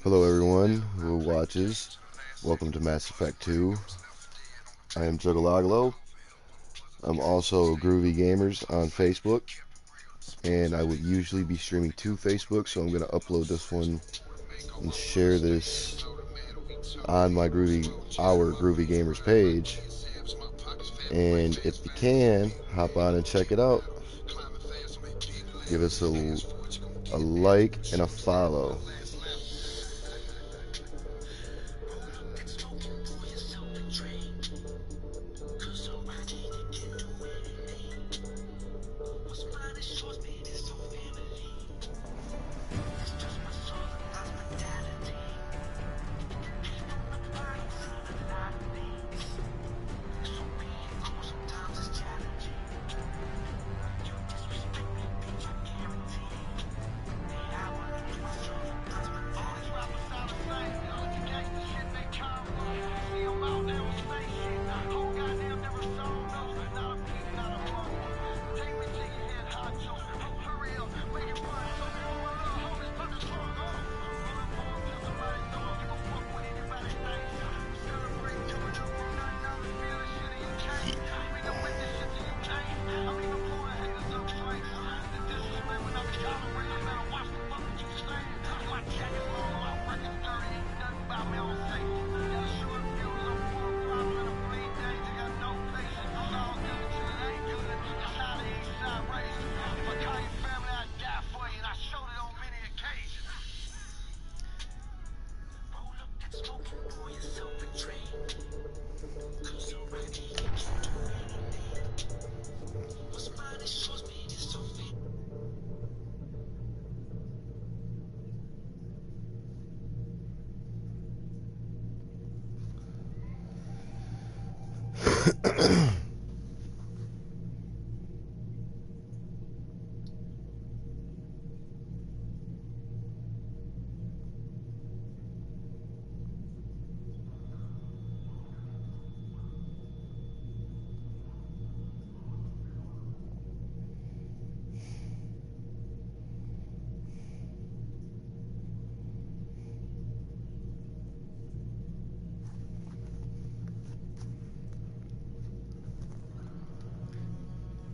Hello everyone who watches. Welcome to Mass Effect 2. I am Juggalogalo. I'm also Groovy Gamers on Facebook, and I would usually be streaming to Facebook, so I'm going to upload this one and share this on our Groovy Gamers page. And if you can, hop on and check it out. Give us a like and a follow.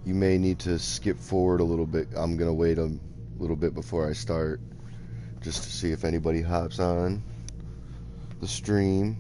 You may need to skip forward a little bit. I'm going to wait a little bit before I start, just to see if anybody hops on the stream.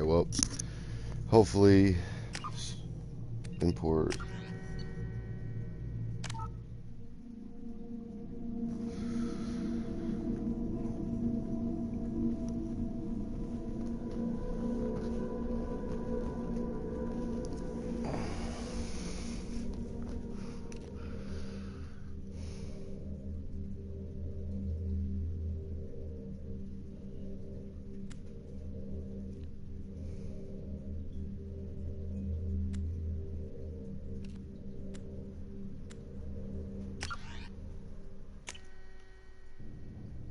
well, hopefully import.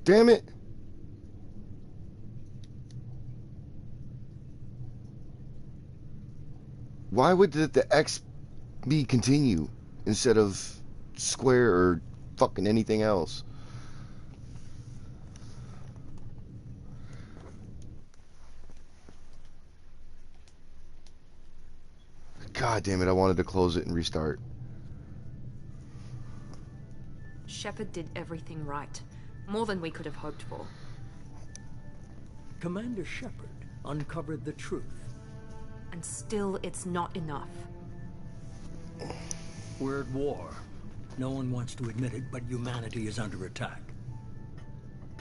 Damn it! Why would the X be continue instead of square or fucking anything else? God damn it, I wanted to close it and restart. Shepard did everything right. More than we could have hoped for. Commander Shepard uncovered the truth. And still, it's not enough. We're at war. No one wants to admit it, but humanity is under attack.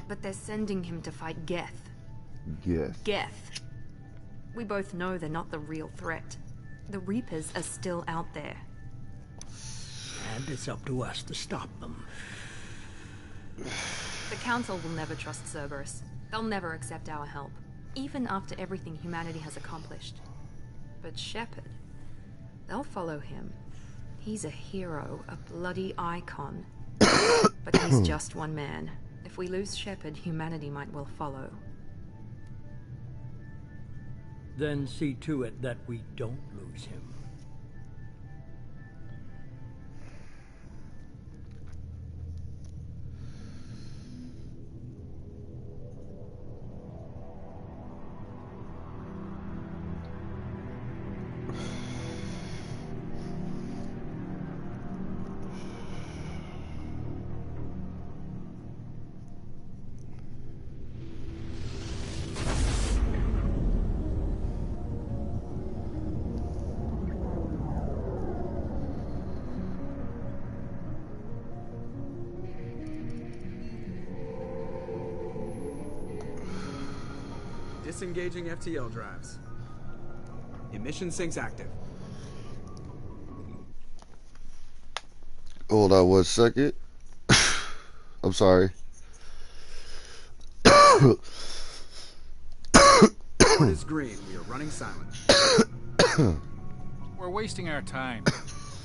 But they're sending him to fight Geth. Geth. We both know they're not the real threat. The Reapers are still out there. And it's up to us to stop them. The Council will never trust Cerberus. They'll never accept our help, even after everything humanity has accomplished. But Shepard, they'll follow him. He's a hero, a bloody icon. But he's just one man. If we lose Shepard, humanity might well follow. Then see to it that we don't lose him. Disengaging FTL drives. Emission sinks active. Hold on 1 second. I'm sorry. Board is green. We are running silent. We're wasting our time.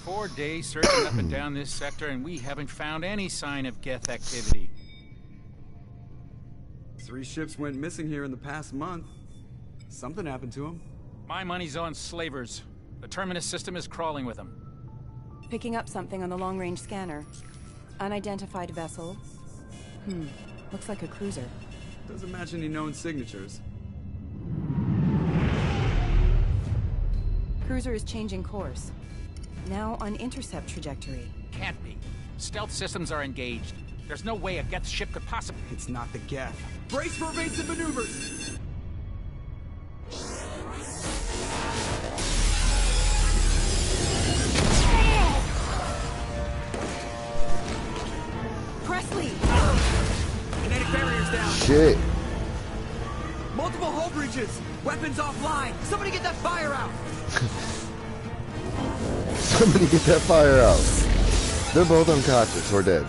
4 days searching up and down this sector, and we haven't found any sign of Geth activity. 3 ships went missing here in the past month. Something happened to them. My money's on slavers. The Terminus system is crawling with them. Picking up something on the long-range scanner. Unidentified vessel. Looks like a cruiser. Doesn't match any known signatures. Cruiser is changing course. Now on intercept trajectory. Can't be. Stealth systems are engaged. There's no way a Geth ship could possibly... It's not the Geth. Brace for evasive maneuvers! Presley! Kinetic barriers down! Shit. Multiple hull breaches! Weapons offline! Somebody get that fire out! Somebody get that fire out. They're both unconscious or dead.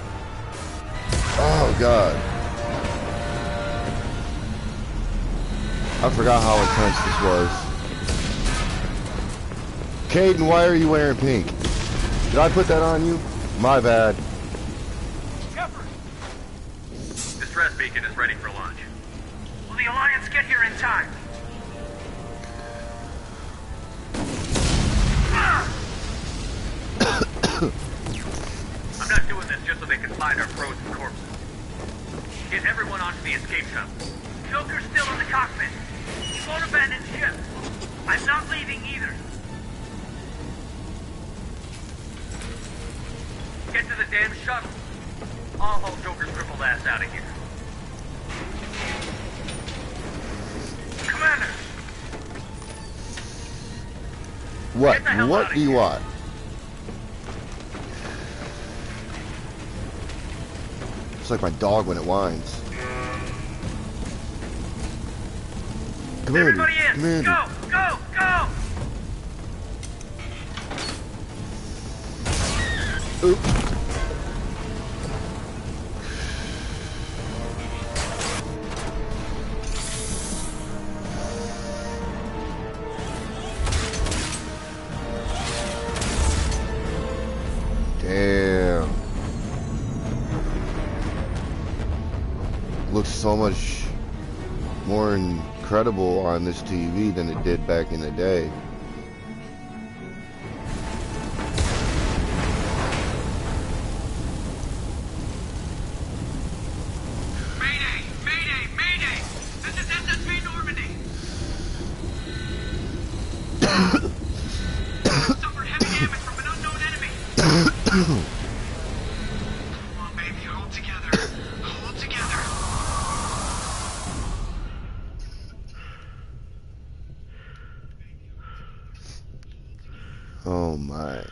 Oh god. I forgot how intense this was. Caden, why are you wearing pink? Did I put that on you? My bad. Shepard! Distress beacon is ready for launch. Will the Alliance get here in time? I'm not doing this just so they can find our frozen corpses. Get everyone onto the escape shuttle. Joker's still in the cockpit. He won't abandon ship. I'm not leaving either. Get to the damn shuttle. I'll haul Joker's crippled ass out of here. Commander! What? Get the hell What outta do you here. want? It's like my dog when it whines. Commander, Everybody in! Commander. Go! Go! Go! Oops. Damn. Looks so much more incredible on this TV than it did back in the day. Mayday! Mayday! Mayday! This is SSV Normandy! Suffered heavy damage from an unknown enemy! Come on, baby, hold together. Hold together. Oh my.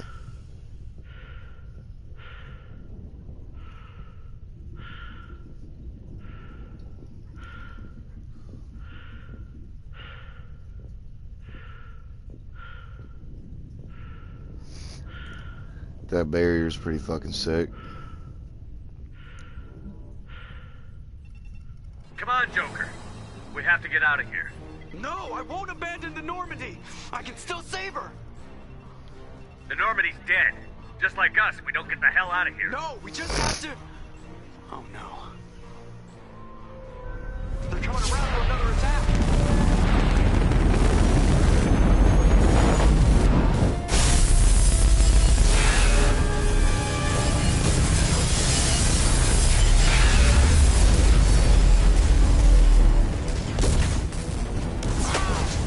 That barrier's pretty fucking sick. Come on, Joker. We have to get out of here. No, I won't abandon the Normandy. I can still save her. The Normandy's dead. Just like us, if we don't get the hell out of here. No, we just have to... Oh, no. They're coming around for another attack.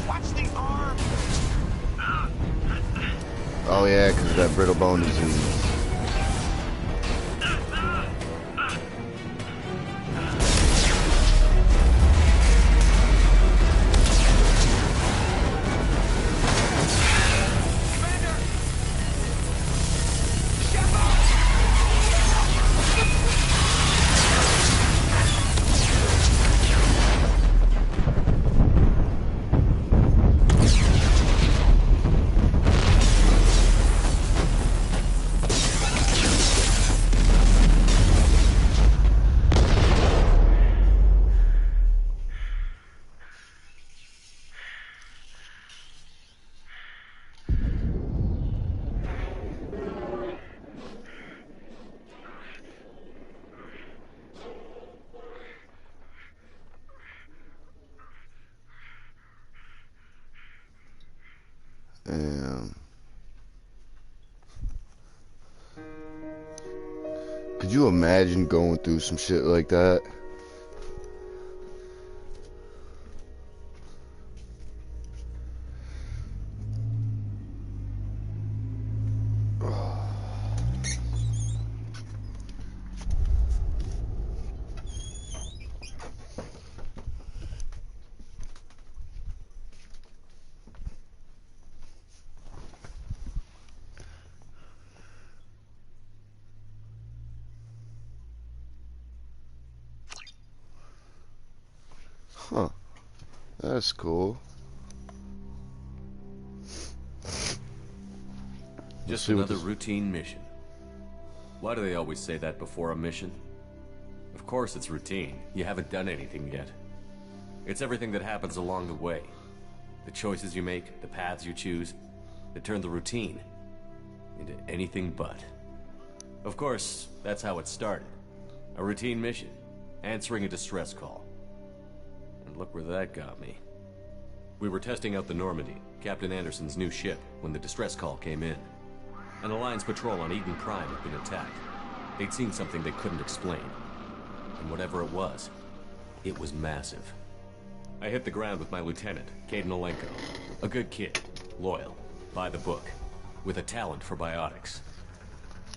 Watch the arm. Oh yeah, because of that brittle bone disease. Could you imagine going through some shit like that? Huh. That's cool. Just see what another this- routine mission. Why do they always say that before a mission? Of course it's routine. You haven't done anything yet. It's everything that happens along the way. The choices you make, the paths you choose, that turn the routine into anything but. Of course, that's how it started. A routine mission, answering a distress call. And look where that got me. We were testing out the Normandy, Captain Anderson's new ship, when the distress call came in. An Alliance patrol on Eden Prime had been attacked. They'd seen something they couldn't explain. And whatever it was massive. I hit the ground with my lieutenant, Caden Olenko. A good kid, loyal, by the book, with a talent for biotics.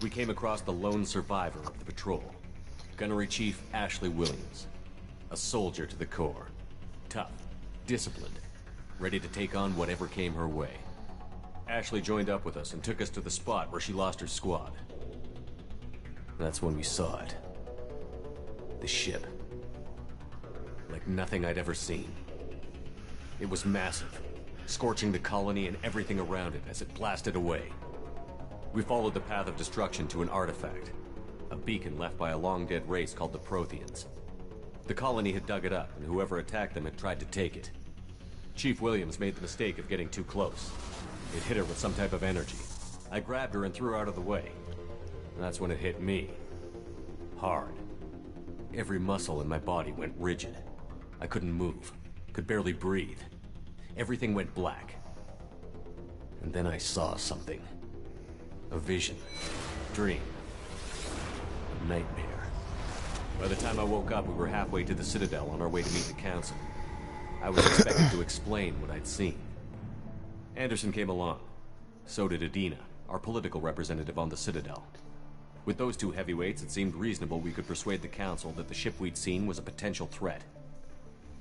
We came across the lone survivor of the patrol, Gunnery Chief Ashley Williams. A soldier to the core. Tough, disciplined, ready to take on whatever came her way. Ashley joined up with us and took us to the spot where she lost her squad. That's when we saw it. The ship. Like nothing I'd ever seen. It was massive, scorching the colony and everything around it as it blasted away. We followed the path of destruction to an artifact, a beacon left by a long-dead race called the Protheans. The colony had dug it up, and whoever attacked them had tried to take it. Chief Williams made the mistake of getting too close. It hit her with some type of energy. I grabbed her and threw her out of the way. That's when it hit me. Hard. Every muscle in my body went rigid. I couldn't move, could barely breathe. Everything went black. And then I saw something. A vision. Dream. A nightmare. By the time I woke up, we were halfway to the Citadel on our way to meet the Council. I was expected to explain what I'd seen. Anderson came along. So did Adina, our political representative on the Citadel. With those two heavyweights, it seemed reasonable we could persuade the Council that the ship we'd seen was a potential threat,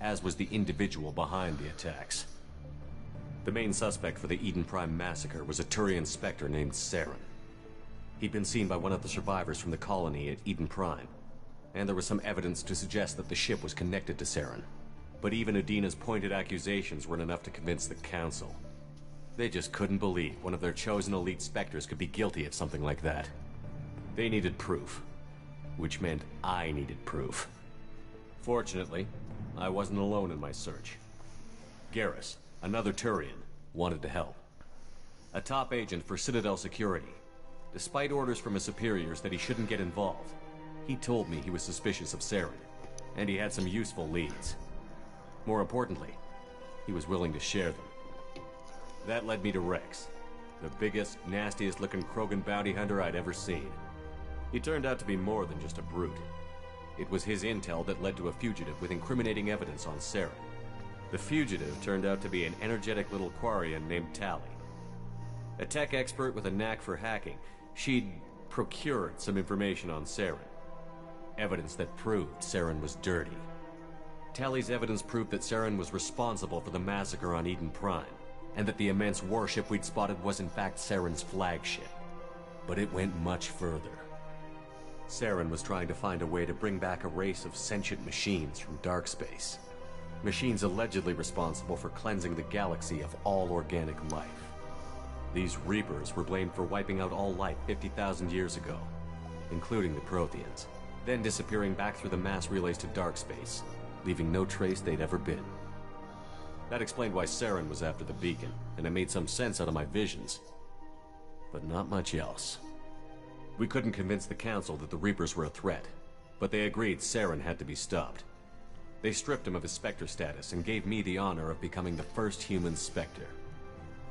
as was the individual behind the attacks. The main suspect for the Eden Prime massacre was a Turian Spectre named Saren. He'd been seen by one of the survivors from the colony at Eden Prime, and there was some evidence to suggest that the ship was connected to Saren. But even Adina's pointed accusations weren't enough to convince the Council. They just couldn't believe one of their chosen elite Spectres could be guilty of something like that. They needed proof, which meant I needed proof. Fortunately, I wasn't alone in my search. Garrus, another Turian, wanted to help. A top agent for Citadel Security. Despite orders from his superiors that he shouldn't get involved, he told me he was suspicious of Saren, and he had some useful leads. More importantly, he was willing to share them. That led me to Rex, the biggest, nastiest looking Krogan bounty hunter I'd ever seen. He turned out to be more than just a brute. It was his intel that led to a fugitive with incriminating evidence on Saren. The fugitive turned out to be an energetic little Quarian named Tally. A tech expert with a knack for hacking, she'd procured some information on Saren. Evidence that proved Saren was dirty. Tally's evidence proved that Saren was responsible for the massacre on Eden Prime, and that the immense warship we'd spotted was in fact Saren's flagship. But it went much further. Saren was trying to find a way to bring back a race of sentient machines from dark space. Machines allegedly responsible for cleansing the galaxy of all organic life. These Reapers were blamed for wiping out all life 50,000 years ago, including the Protheans, then disappearing back through the mass relays to dark space, leaving no trace they'd ever been. That explained why Saren was after the beacon, and it made some sense out of my visions. But not much else. We couldn't convince the Council that the Reapers were a threat, but they agreed Saren had to be stopped. They stripped him of his Spectre status and gave me the honor of becoming the first human Spectre.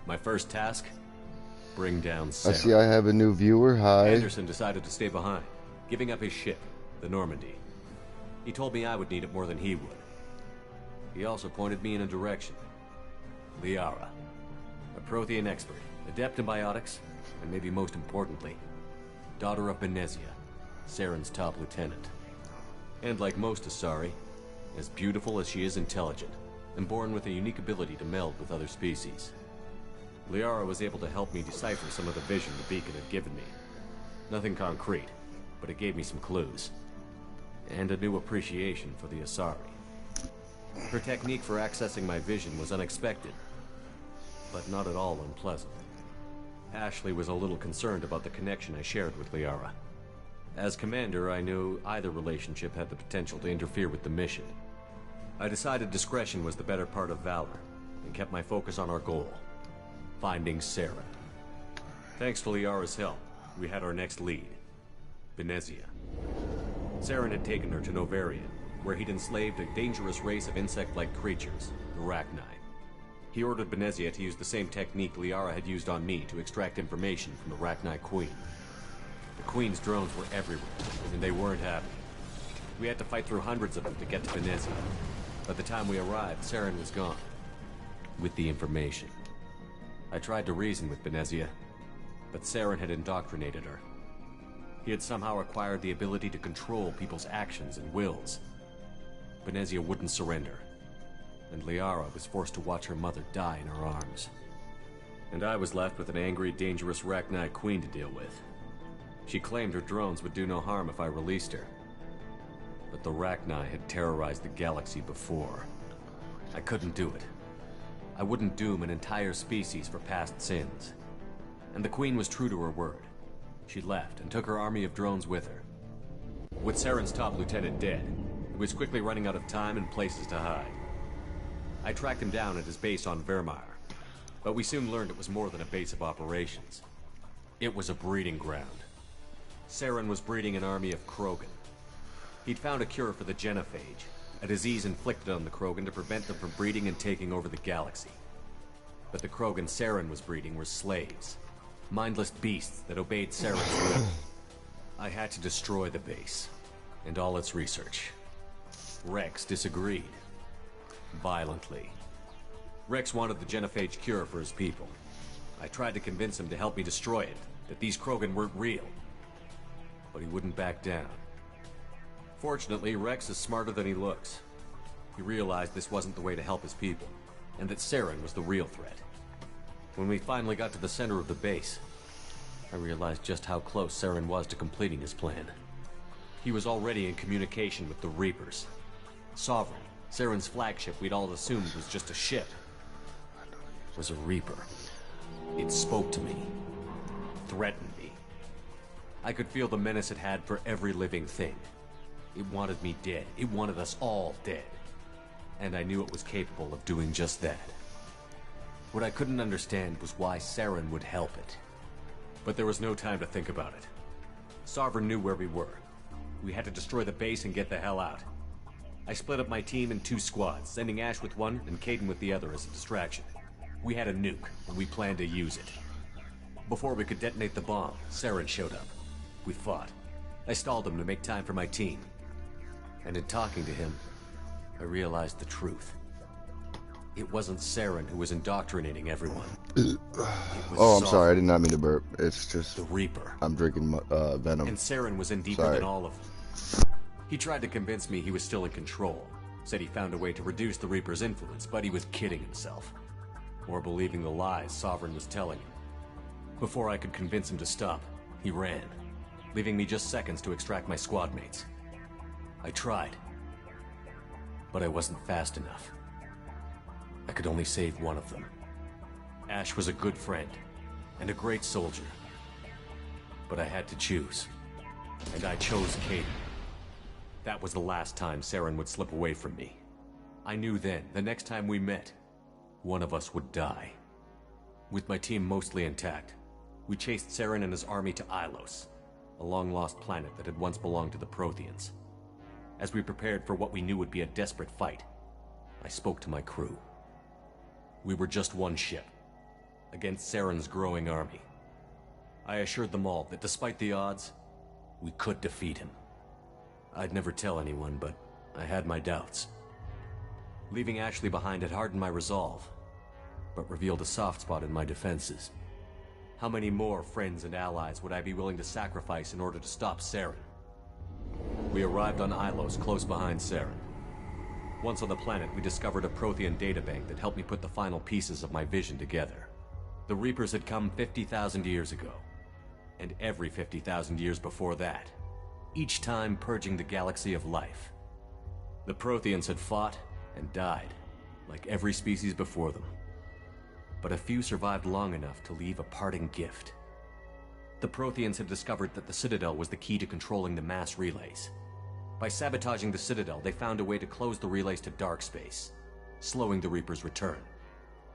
My first task? Bring down Saren. I see I have a new viewer. Hi. Anderson decided to stay behind, giving up his ship, the Normandy. He told me I would need it more than he would. He also pointed me in a direction. Liara, a Prothean expert, adept in biotics, and maybe most importantly, daughter of Benezia, Saren's top lieutenant. And like most Asari, as beautiful as she is intelligent, and born with a unique ability to meld with other species. Liara was able to help me decipher some of the vision the beacon had given me. Nothing concrete, but it gave me some clues. And a new appreciation for the Asari. Her technique for accessing my vision was unexpected, but not at all unpleasant. Ashley was a little concerned about the connection I shared with Liara. As commander, I knew either relationship had the potential to interfere with the mission. I decided discretion was the better part of valor, and kept my focus on our goal, finding Saren. Thanks to Liara's help, we had our next lead, Benezia. Saren had taken her to Novarian, where he'd enslaved a dangerous race of insect-like creatures, the Rachni. He ordered Benezia to use the same technique Liara had used on me to extract information from the Rachni Queen. The Queen's drones were everywhere, and they weren't happy. We had to fight through hundreds of them to get to Benezia. By the time we arrived, Saren was gone, with the information. I tried to reason with Benezia, but Saren had indoctrinated her. He had somehow acquired the ability to control people's actions and wills. Benezia wouldn't surrender, and Liara was forced to watch her mother die in her arms. And I was left with an angry, dangerous Rachni queen to deal with. She claimed her drones would do no harm if I released her. But the Rachni had terrorized the galaxy before. I couldn't do it. I wouldn't doom an entire species for past sins. And the Queen was true to her word. She left and took her army of drones with her. With Saren's top lieutenant dead, he was quickly running out of time and places to hide. I tracked him down at his base on Vermeer, but we soon learned it was more than a base of operations. It was a breeding ground. Saren was breeding an army of Krogan. He'd found a cure for the genophage, a disease inflicted on the Krogan to prevent them from breeding and taking over the galaxy. But the Krogan Saren was breeding were slaves, mindless beasts that obeyed Saren's will. I had to destroy the base, and all its research. Rex disagreed. Violently. Rex wanted the genophage cure for his people. I tried to convince him to help me destroy it, that these Krogan weren't real. But he wouldn't back down. Fortunately, Rex is smarter than he looks. He realized this wasn't the way to help his people, and that Saren was the real threat. When we finally got to the center of the base, I realized just how close Saren was to completing his plan. He was already in communication with the Reapers. Sovereign, Saren's flagship we'd all assumed was just a ship, was a Reaper. It spoke to me, threatened me. I could feel the menace it had for every living thing. It wanted me dead. It wanted us all dead. And I knew it was capable of doing just that. What I couldn't understand was why Saren would help it. But there was no time to think about it. Sovereign knew where we were. We had to destroy the base and get the hell out. I split up my team in 2 squads, sending Ash with one and Kaidan with the other as a distraction. We had a nuke, and we planned to use it. Before we could detonate the bomb, Saren showed up. We fought. I stalled him to make time for my team. And in talking to him, I realized the truth. It wasn't Saren who was indoctrinating everyone. Oh, I'm sorry. I did not mean to burp. It's just the Reaper. I'm drinking venom. And Saren was in deeper than all of them. He tried to convince me he was still in control. Said he found a way to reduce the Reaper's influence, but he was kidding himself. Or believing the lies Sovereign was telling him. Before I could convince him to stop, he ran, leaving me just seconds to extract my squad mates. I tried, but I wasn't fast enough. I could only save one of them. Ash was a good friend, and a great soldier. But I had to choose, and I chose Kaidan. That was the last time Saren would slip away from me. I knew then, the next time we met, one of us would die. With my team mostly intact, we chased Saren and his army to Ilos, a long-lost planet that had once belonged to the Protheans. As we prepared for what we knew would be a desperate fight, I spoke to my crew. We were just one ship, against Saren's growing army. I assured them all that despite the odds, we could defeat him. I'd never tell anyone, but I had my doubts. Leaving Ashley behind had hardened my resolve, but revealed a soft spot in my defenses. How many more friends and allies would I be willing to sacrifice in order to stop Saren? We arrived on Ilos, close behind Saren. Once on the planet, we discovered a Prothean databank that helped me put the final pieces of my vision together. The Reapers had come 50,000 years ago, and every 50,000 years before that, each time purging the galaxy of life. The Protheans had fought and died, like every species before them. But a few survived long enough to leave a parting gift. The Protheans had discovered that the Citadel was the key to controlling the mass relays. By sabotaging the Citadel, they found a way to close the relays to dark space, slowing the Reapers' return,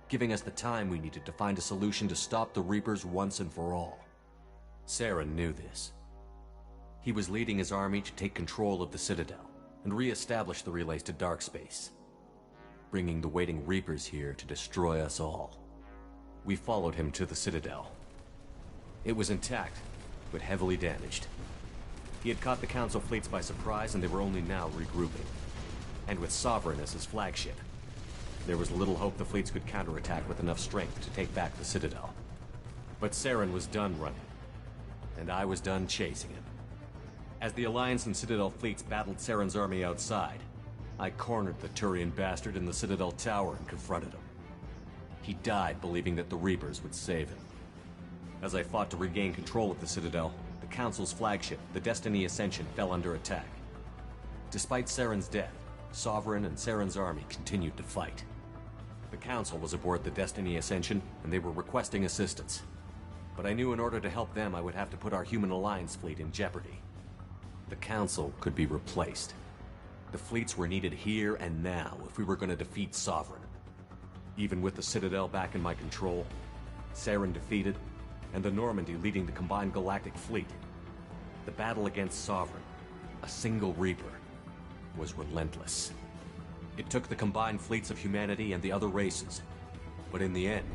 giving us the time we needed to find a solution to stop the Reapers once and for all. Saren knew this. He was leading his army to take control of the Citadel and re-establish the relays to dark space, bringing the waiting Reapers here to destroy us all. We followed him to the Citadel. It was intact, but heavily damaged. He had caught the Council fleets by surprise, and they were only now regrouping. And with Sovereign as his flagship, there was little hope the fleets could counterattack with enough strength to take back the Citadel. But Saren was done running, and I was done chasing him. As the Alliance and Citadel fleets battled Saren's army outside, I cornered the Turian bastard in the Citadel tower and confronted him. He died believing that the Reapers would save him. As I fought to regain control of the Citadel, the Council's flagship, the Destiny Ascension, fell under attack. Despite Saren's death, Sovereign and Saren's army continued to fight. The Council was aboard the Destiny Ascension, and they were requesting assistance. But I knew in order to help them, I would have to put our Human Alliance fleet in jeopardy. The Council could be replaced. The fleets were needed here and now if we were going to defeat Sovereign. Even with the Citadel back in my control, Saren defeated, and the Normandy leading the combined galactic fleet, the battle against Sovereign, a single Reaper, was relentless. It took the combined fleets of humanity and the other races, but in the end,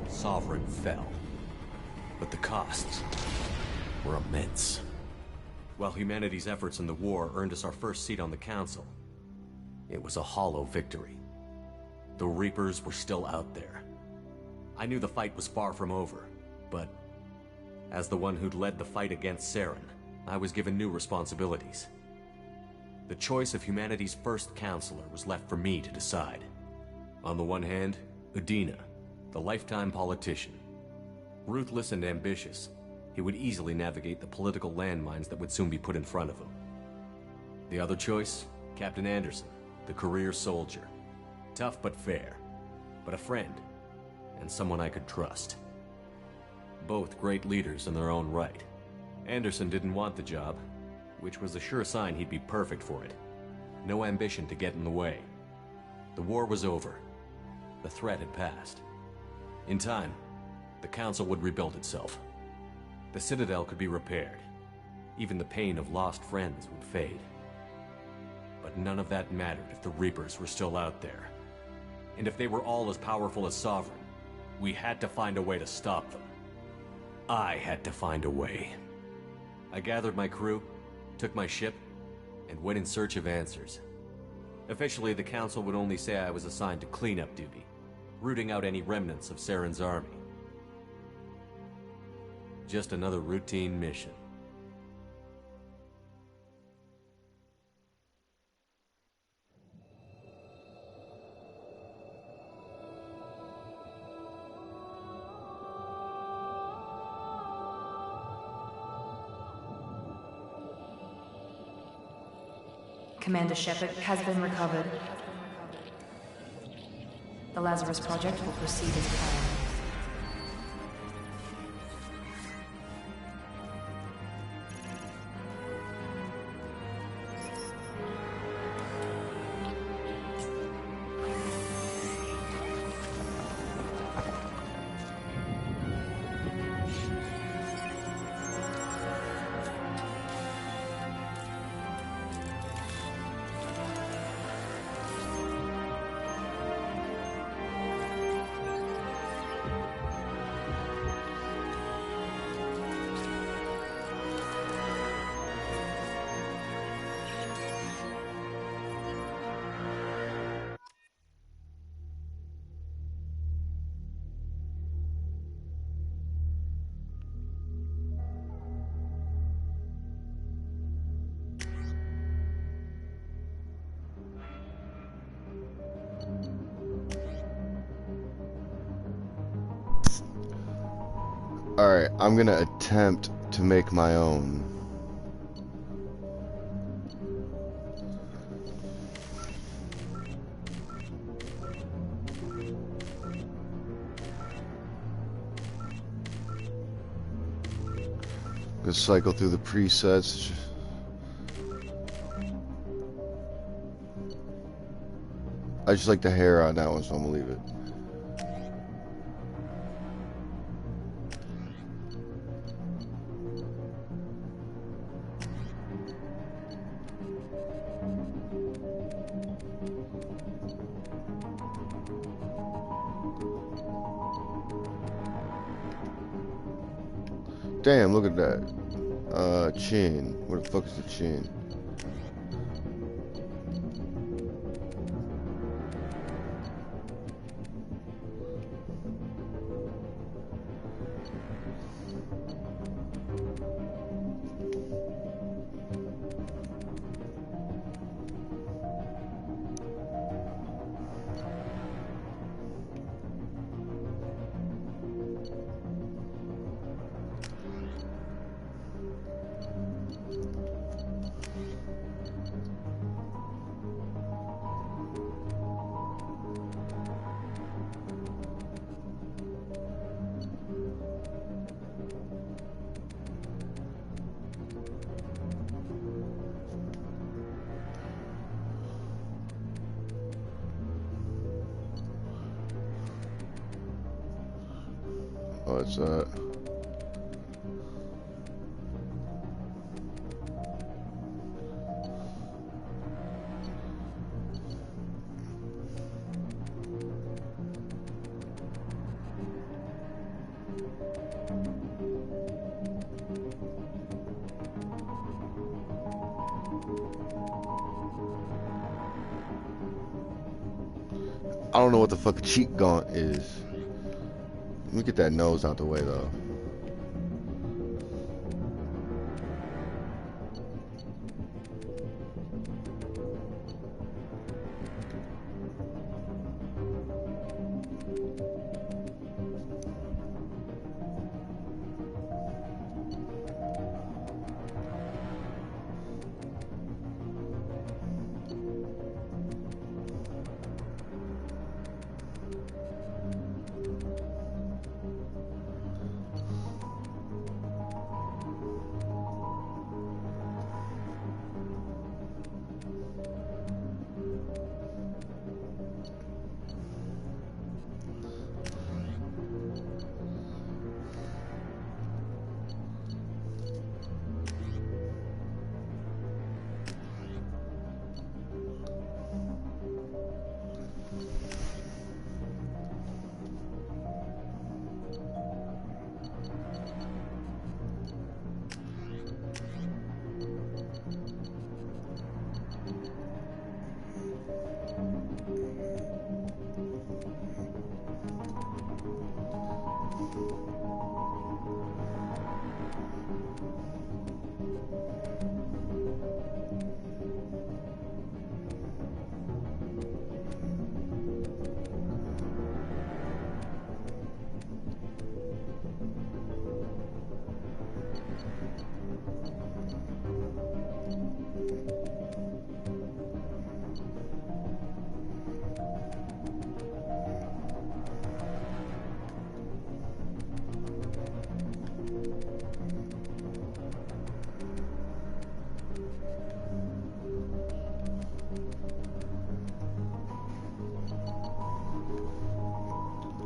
Sovereign fell. But the costs were immense. While humanity's efforts in the war earned us our first seat on the Council, it was a hollow victory. The Reapers were still out there. I knew the fight was far from over, but as the one who'd led the fight against Saren, I was given new responsibilities. The choice of humanity's first counselor was left for me to decide. On the one hand, Udina, the lifetime politician. Ruthless and ambitious, he would easily navigate the political landmines that would soon be put in front of him. The other choice, Captain Anderson, the career soldier. Tough but fair, but a friend, and someone I could trust. Both great leaders in their own right. Anderson didn't want the job, which was a sure sign he'd be perfect for it. No ambition to get in the way. The war was over. The threat had passed. In time, the Council would rebuild itself. The Citadel could be repaired. Even the pain of lost friends would fade. But none of that mattered if the Reapers were still out there. And if they were all as powerful as Sovereign, we had to find a way to stop them. I had to find a way. I gathered my crew, took my ship, and went in search of answers. Officially, the Council would only say I was assigned to cleanup duty, rooting out any remnants of Saren's army. Just another routine mission. Commander Shepard has been recovered. The Lazarus Project will proceed as planned. Alright, I'm gonna attempt to make my own. Gonna cycle through the presets. I just like the hair on that one, so I'm gonna leave it. Damn, look at that. Chin. Where the fuck is the chin? What's that? I don't know what the fuck a cheek gaunt is. Let me get that nose out the way though.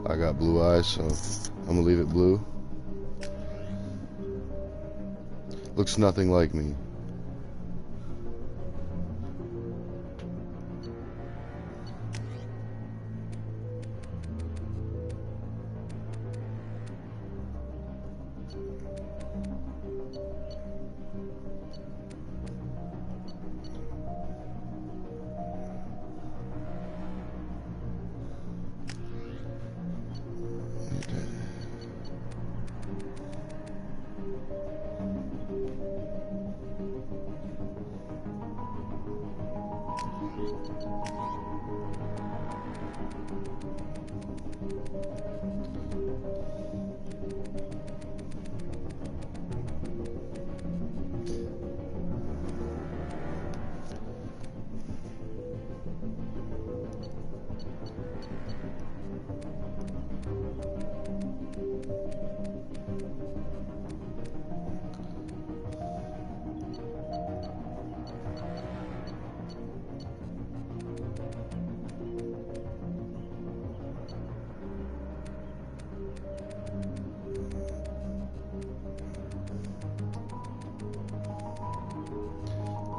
I got blue eyes, so I'm gonna leave it blue. Looks nothing like me.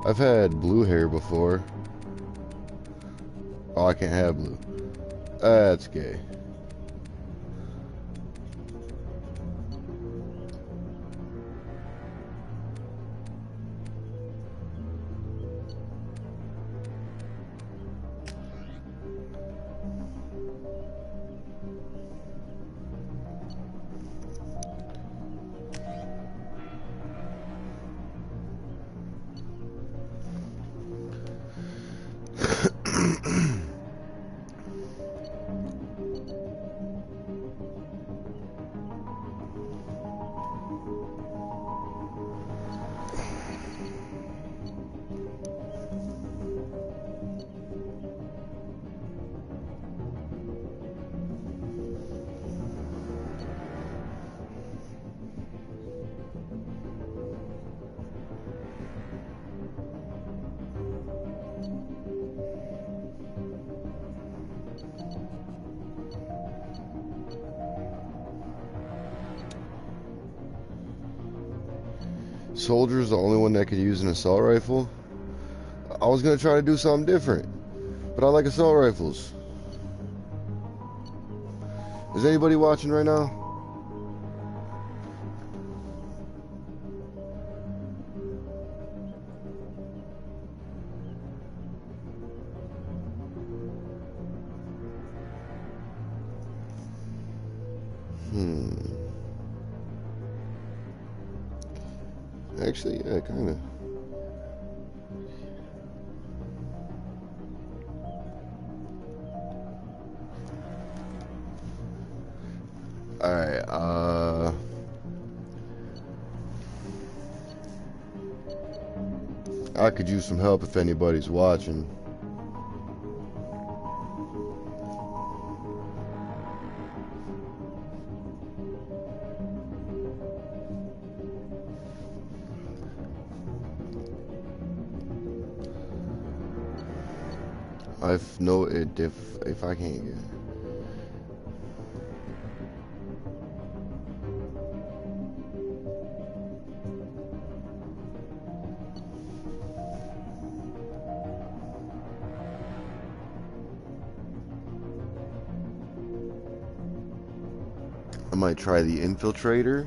I've had blue hair before. Oh, I can't have blue. That's gay. Soldier's the only one that could use an assault rifle? I was gonna try to do something different, but I like assault rifles. Is anybody watching right now? Actually, yeah, kind of. Alright, I could use some help if anybody's watching. I've no it if I can't get it. I might try the infiltrator.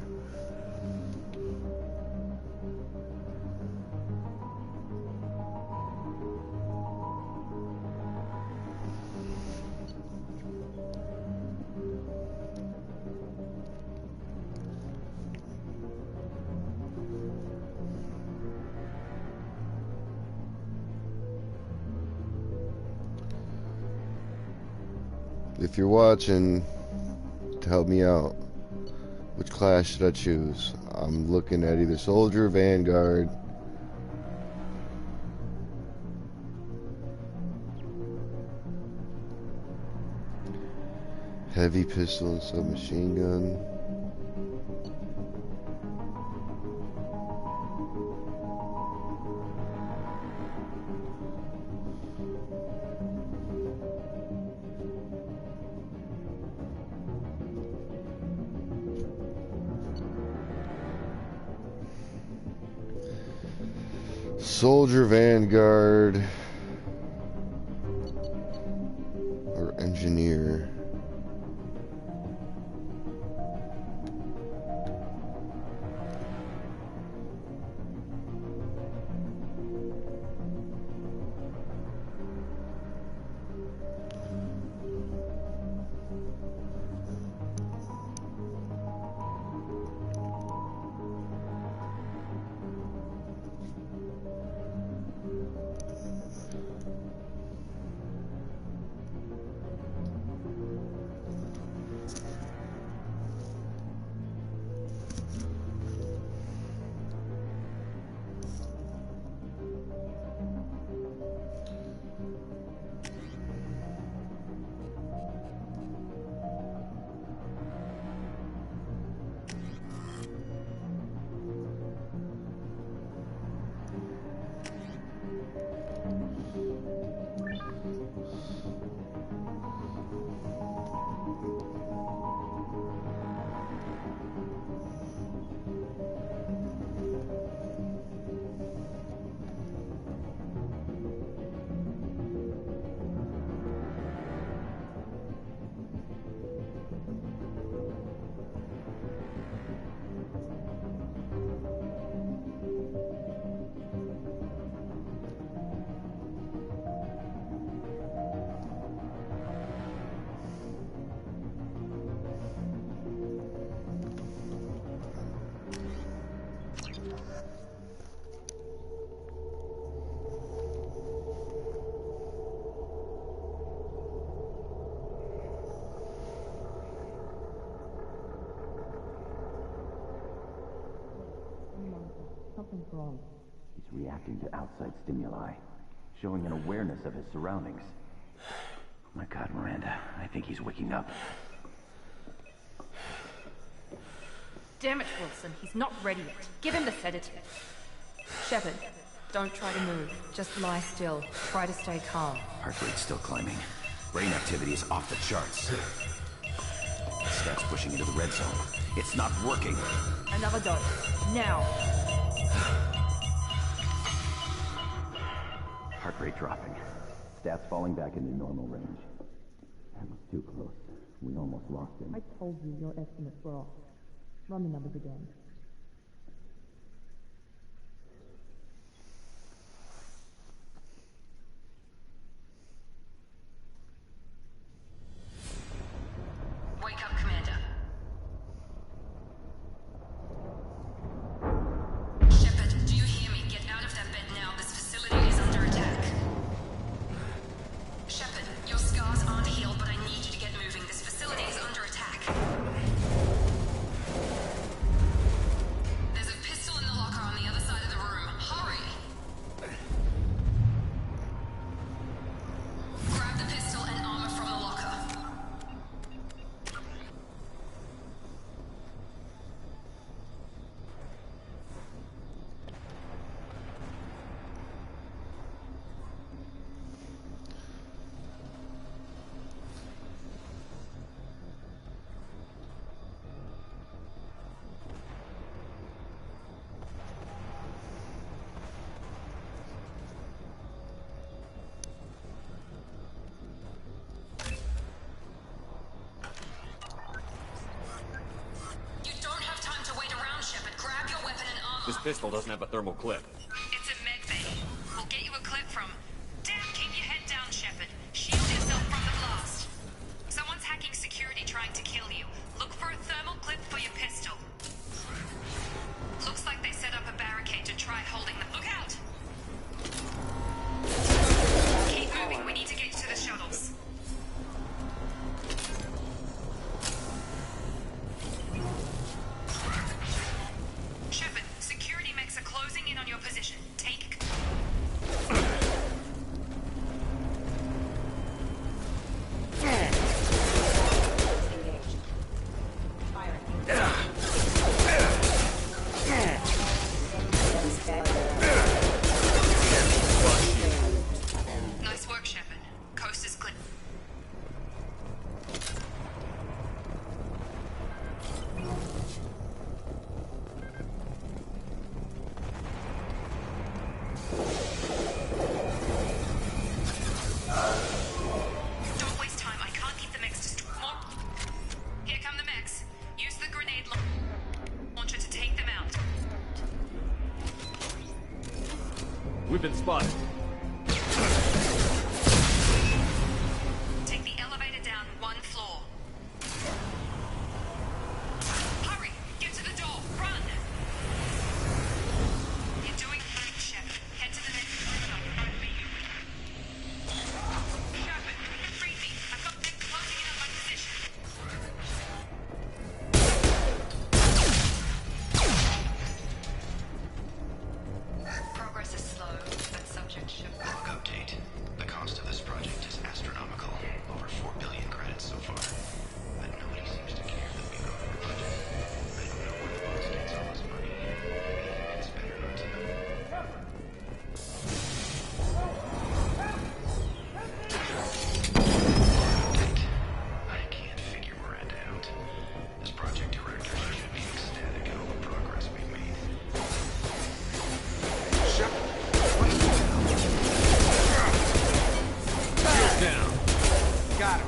If you're watching, to help me out, which class should I choose? I'm looking at either Soldier, Vanguard. Heavy pistol and submachine gun. Soldier, Vanguard, or Engineer. Something's wrong. He's reacting to outside stimuli, showing an awareness of his surroundings. Oh my God, Miranda, I think he's waking up. Damn it, Wilson, he's not ready yet. Give him the sedative. Shepard, don't try to move. Just lie still. Try to stay calm. Heart rate's still climbing. Brain activity is off the charts. Scout's pushing into the red zone. It's not working. Another dose. Now. Heart rate dropping. Stats falling back into normal range. That was too close. We almost lost him. I told you your estimates were off. Run the numbers again. Wake up, Commander. Shepard, do you hear me? Get out of that bed now. This facility is under attack. Shepard, your scars aren't healed, but I need you to get moving. This facility is under attack. There's a pistol in the locker on the other side of the room. Hurry! Grab the pistol and armor from the locker. You don't have time to wait around, Shepard. Grab your weapon and armor. This pistol doesn't have a thermal clip. It's a med bay. We'll get you a clip from... Damn, keep your head down, Shepard. Shield yourself from the blast. Someone's hacking security trying to kill you. Look for a thermal clip for your pistol. Looks like they set up a barricade to try holding them. Look out! Keep moving. We need to get you to the shuttles. Shepard, security mechs are closing in on your position. Take... Nice work, Shepard. Coast is clear. Don't waste time. I can't keep the mechs destroyed. Here come the mechs. Use the grenade launcher to take them out. We've been spotted. Take the elevator down one floor. Hurry! Get to the door! Run! You're doing great, Shepard. Head to the next floor. Shepard, free me. I've got them closing in on my position. Progress is slow, but subject should... Log update. The cost of this project is astronomical. Over 4 billion credits so far. But nobody seems to care that we go over budget. I don't know where the boss gets all this money. Maybe it's better not to know. Update. I can't figure Miranda out. This project director should be ecstatic at all the progress we've made. Down. Got him.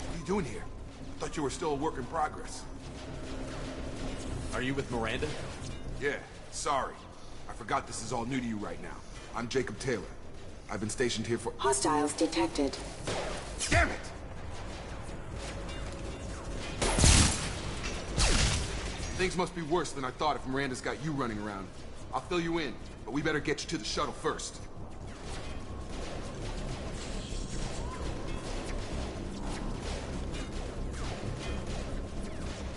What are you doing here? Thought you were still a work in progress. Are you with Miranda? Yeah, sorry. I forgot this is all new to you right now. I'm Jacob Taylor. I've been stationed here for... Hostiles detected. Damn it! Things must be worse than I thought if Miranda's got you running around. I'll fill you in, but we better get you to the shuttle first.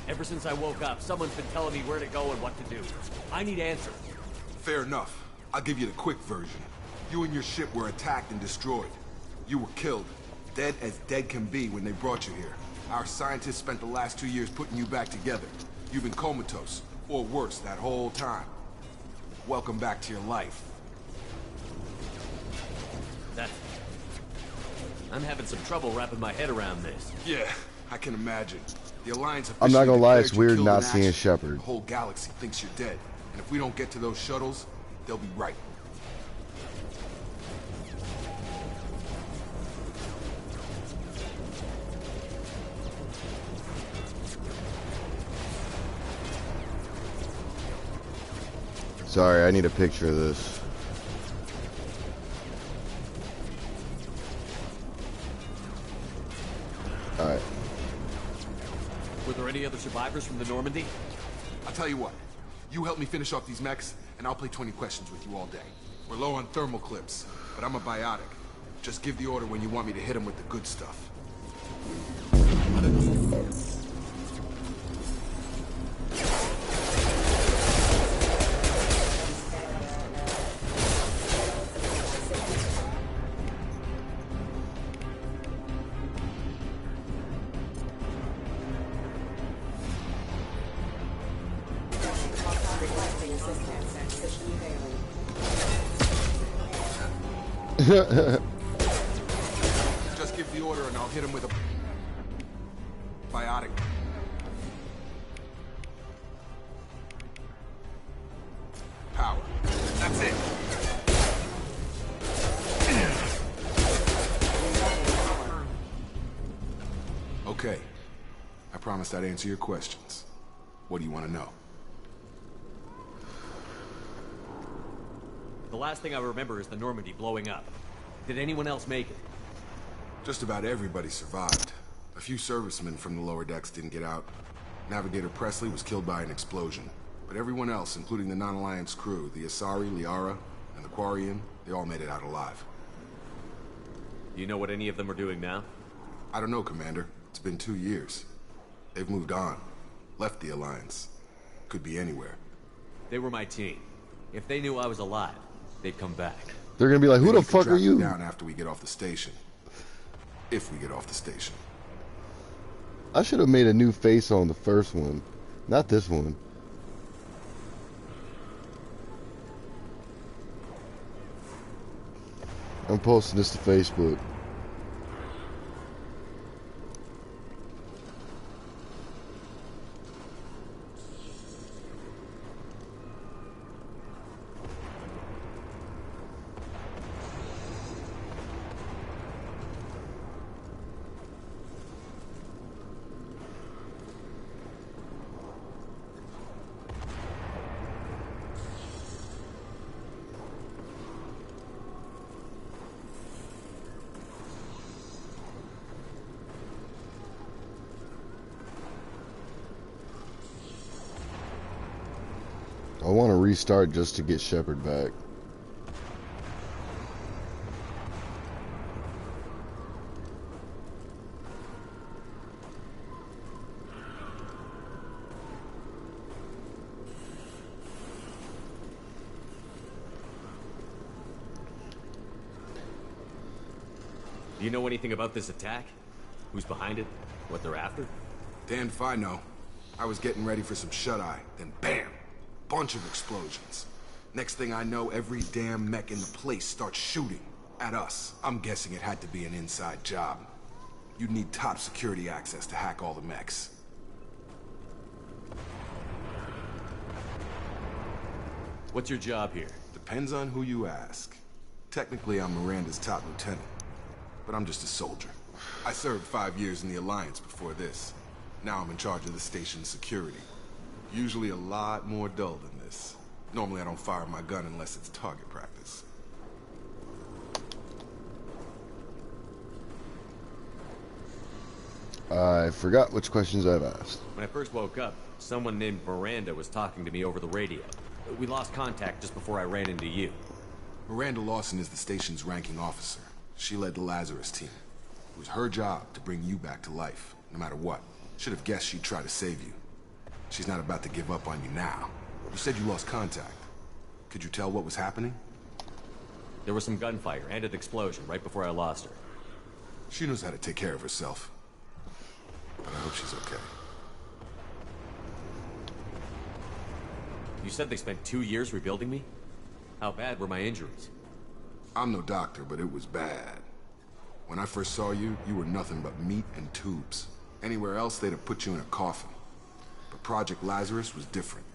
Ever since I woke up, someone's been telling me where to go and what to do. I need answers. Fair enough. I'll give you the quick version. You and your ship were attacked and destroyed. You were killed. Dead as dead can be when they brought you here. Our scientists spent the last 2 years putting you back together. You've been comatose, or worse, that whole time. Welcome back to your life. I'm having some trouble wrapping my head around this. Yeah, I can imagine. The Alliance I'm not gonna lie, it's officially weird declared you not killed in seeing action. Shepard. The whole galaxy thinks you're dead. And if we don't get to those shuttles, they'll be right. Sorry, I need a picture of this. Alright. Were there any other survivors from the Normandy? I'll tell you what. You help me finish off these mechs, and I'll play 20 questions with you all day. We're low on thermal clips, but I'm a biotic. Just give the order when you want me to hit them with the good stuff. Just give the order and I'll hit him with a biotic. Power. That's it. Okay. I promised I'd answer your questions. What do you want to know? The last thing I remember is the Normandy blowing up. Did anyone else make it? Just about everybody survived. A few servicemen from the lower decks didn't get out. Navigator Presley was killed by an explosion. But everyone else, including the non-Alliance crew, the Asari, Liara, and the Quarian, they all made it out alive. Do you know what any of them are doing now? I don't know, Commander. It's been 2 years. They've moved on. Left the Alliance. Could be anywhere. They were my team. If they knew I was alive, they'd come back. They're gonna be like, who Maybe the fuck are track them you? down after we get off the station. If we get off the station. I should have made a new face on the first one, not this one. I'm posting this to Facebook. I want to restart just to get Shepard back. Do you know anything about this attack? Who's behind it? What they're after? Damned if I know. I was getting ready for some shut-eye, then BAM! Bunch of explosions. Next thing I know, every damn mech in the place starts shooting at us. I'm guessing it had to be an inside job. You'd need top security access to hack all the mechs. What's your job here? Depends on who you ask. Technically, I'm Miranda's top lieutenant, but I'm just a soldier. I served 5 years in the Alliance before this. Now I'm in charge of the station's security. Usually a lot more dull than this. Normally I don't fire my gun unless it's target practice. I forgot which questions I've asked. When I first woke up, someone named Miranda was talking to me over the radio. We lost contact just before I ran into you. Miranda Lawson is the station's ranking officer. She led the Lazarus team. It was her job to bring you back to life, no matter what. Should have guessed she'd try to save you. She's not about to give up on you now. You said you lost contact. Could you tell what was happening? There was some gunfire and an explosion right before I lost her. She knows how to take care of herself. But I hope she's okay. You said they spent 2 years rebuilding me? How bad were my injuries? I'm no doctor, but it was bad. When I first saw you, you were nothing but meat and tubes. Anywhere else, they'd have put you in a coffin. But Project Lazarus was different.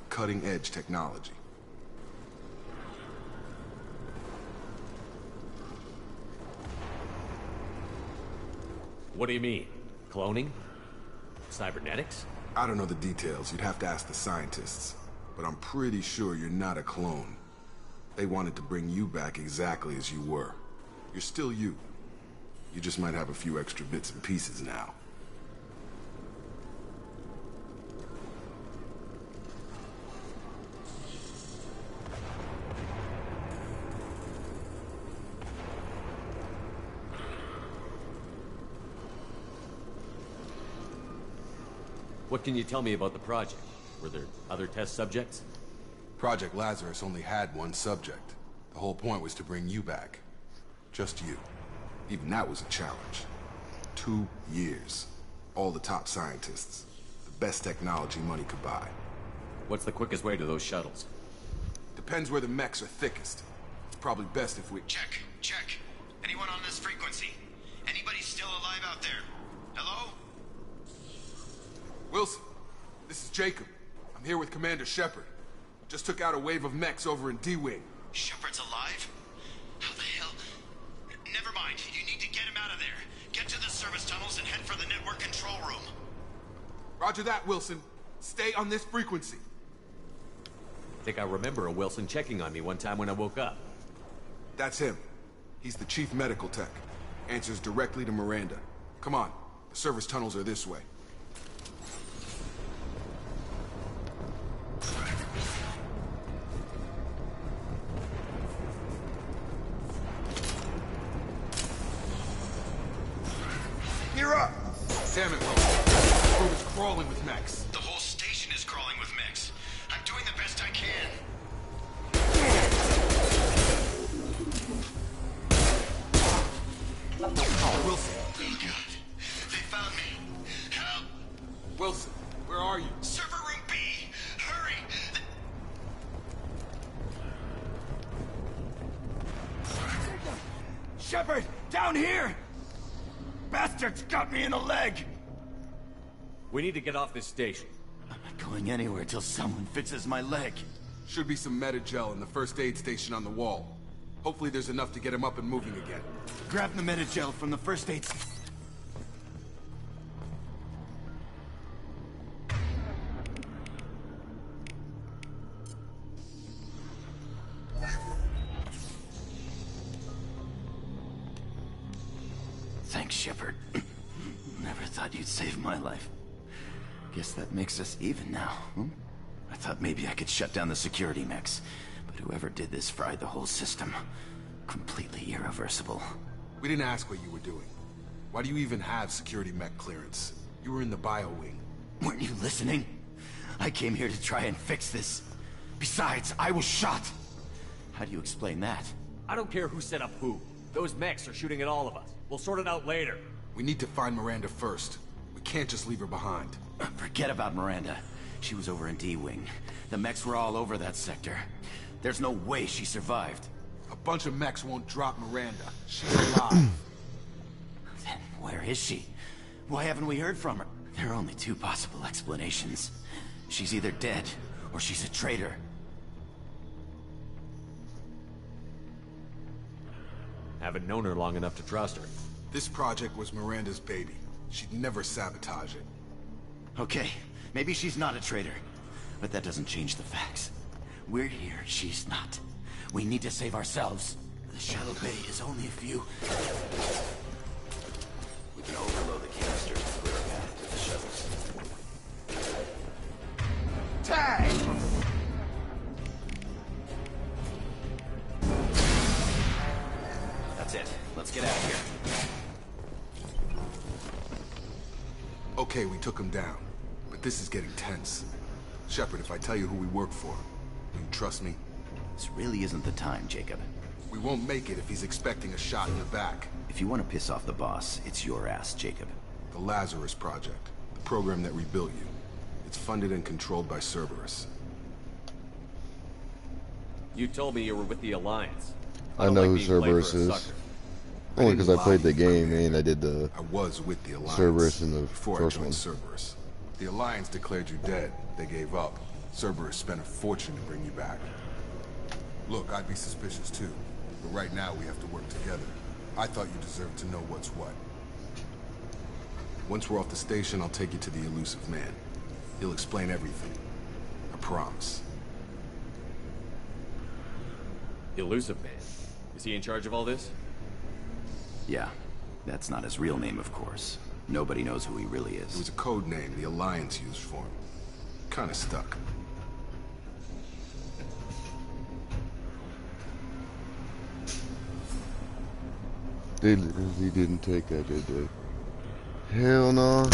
Cutting-edge technology. What do you mean? Cloning? Cybernetics? I don't know the details. You'd have to ask the scientists. But I'm pretty sure you're not a clone. They wanted to bring you back exactly as you were. You're still you. You just might have a few extra bits and pieces now. What can you tell me about the project? Were there other test subjects? Project Lazarus only had one subject. The whole point was to bring you back. Just you. Even that was a challenge. 2 years. All the top scientists. The best technology money could buy. What's the quickest way to those shuttles? Depends where the mechs are thickest. It's probably best if we... Check. Anyone on this frequency? Anybody still alive out there? Hello? Wilson, this is Jacob. I'm here with Commander Shepard. Just took out a wave of mechs over in D-Wing. Shepard's alive? How the hell? Never mind. You need to get him out of there. Get to the service tunnels and head for the network control room. Roger that, Wilson. Stay on this frequency. I think I remember a Wilson checking on me one time when I woke up. That's him. He's the chief medical tech. Answers directly to Miranda. Come on. The service tunnels are this way. Gear up! Damn it, Wilson. The room is crawling with mechs. The whole station is crawling with mechs. I'm doing the best I can. Wilson. Oh, God. They found me. Help! Wilson, where are you? Server room B! Hurry! Shepard! Down here! Bastards got me in the leg! We need to get off this station. I'm not going anywhere till someone fixes my leg. Should be some Metagel in the first aid station on the wall. Hopefully there's enough to get him up and moving again. Grab the Metagel from the first aid... Thanks, Shepard. Never thought you'd save my life. Guess that makes us even now, hmm? I thought maybe I could shut down the security mechs, but whoever did this fried the whole system. Completely irreversible. We didn't ask what you were doing. Why do you even have security mech clearance? You were in the bio wing. Weren't you listening? I came here to try and fix this. Besides, I was shot. How do you explain that? I don't care who set up who. Those mechs are shooting at all of us. We'll sort it out later. We need to find Miranda first. We can't just leave her behind. Forget about Miranda. She was over in D-Wing. The mechs were all over that sector. There's no way she survived. A bunch of mechs won't drop Miranda. She's alive. Then where is she? Why haven't we heard from her? There are only two possible explanations. She's either dead, or she's a traitor. Haven't known her long enough to trust her. This project was Miranda's baby. She'd never sabotage it. Okay, maybe she's not a traitor. But that doesn't change the facts. We're here, she's not. We need to save ourselves. The shuttle bay is only a few... We can overload the canisters and clear a path to the shuttles. Tag! That's it. Let's get out of here. Okay, we took him down. But this is getting tense. Shepard, if I tell you who we work for, will you trust me? This really isn't the time, Jacob. We won't make it if he's expecting a shot in the back. If you want to piss off the boss, it's your ass, Jacob. The Lazarus Project. The program that rebuilt you. It's funded and controlled by Cerberus. You told me you were with the Alliance. I know like who being played Cerberus for a is. sucker. Only because I played the game and I did the I was with the Alliance Cerberus in the before I first joined one. Cerberus. The Alliance declared you dead. They gave up. Cerberus spent a fortune to bring you back. Look, I'd be suspicious too, but right now we have to work together. I thought you deserved to know what's what. Once we're off the station, I'll take you to the elusive man. He'll explain everything. I promise. Elusive Man? Is he in charge of all this? Yeah. That's not his real name, of course. Nobody knows who he really is. It was a code name the Alliance used for him. Kinda stuck. They literally didn't take that, did they? Hell no.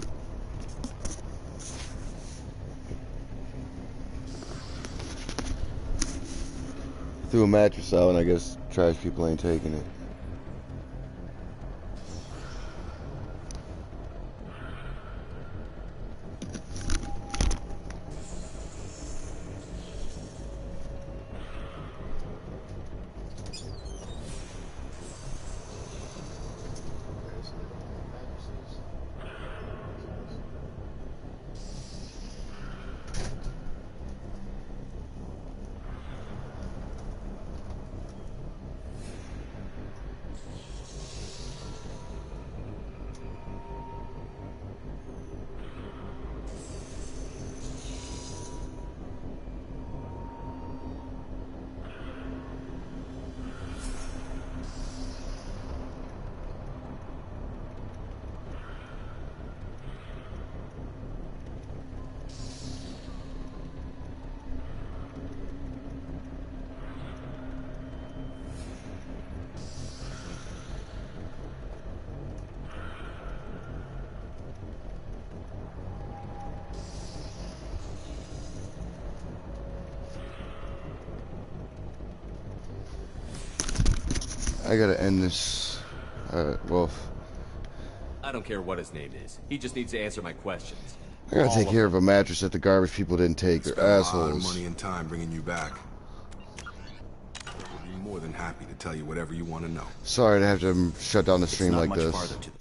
Threw a mattress out, and I guess trash people ain't taking it. I gotta end this. Well, I don't care what his name is. He just needs to answer my questions. I gotta take care of a mattress that the garbage people didn't take. They're Spent a lot of assholes. money and time bringing you back. We'll be more than happy to tell you whatever you want to know. Sorry to have to shut down the stream It's not like much this. farther to the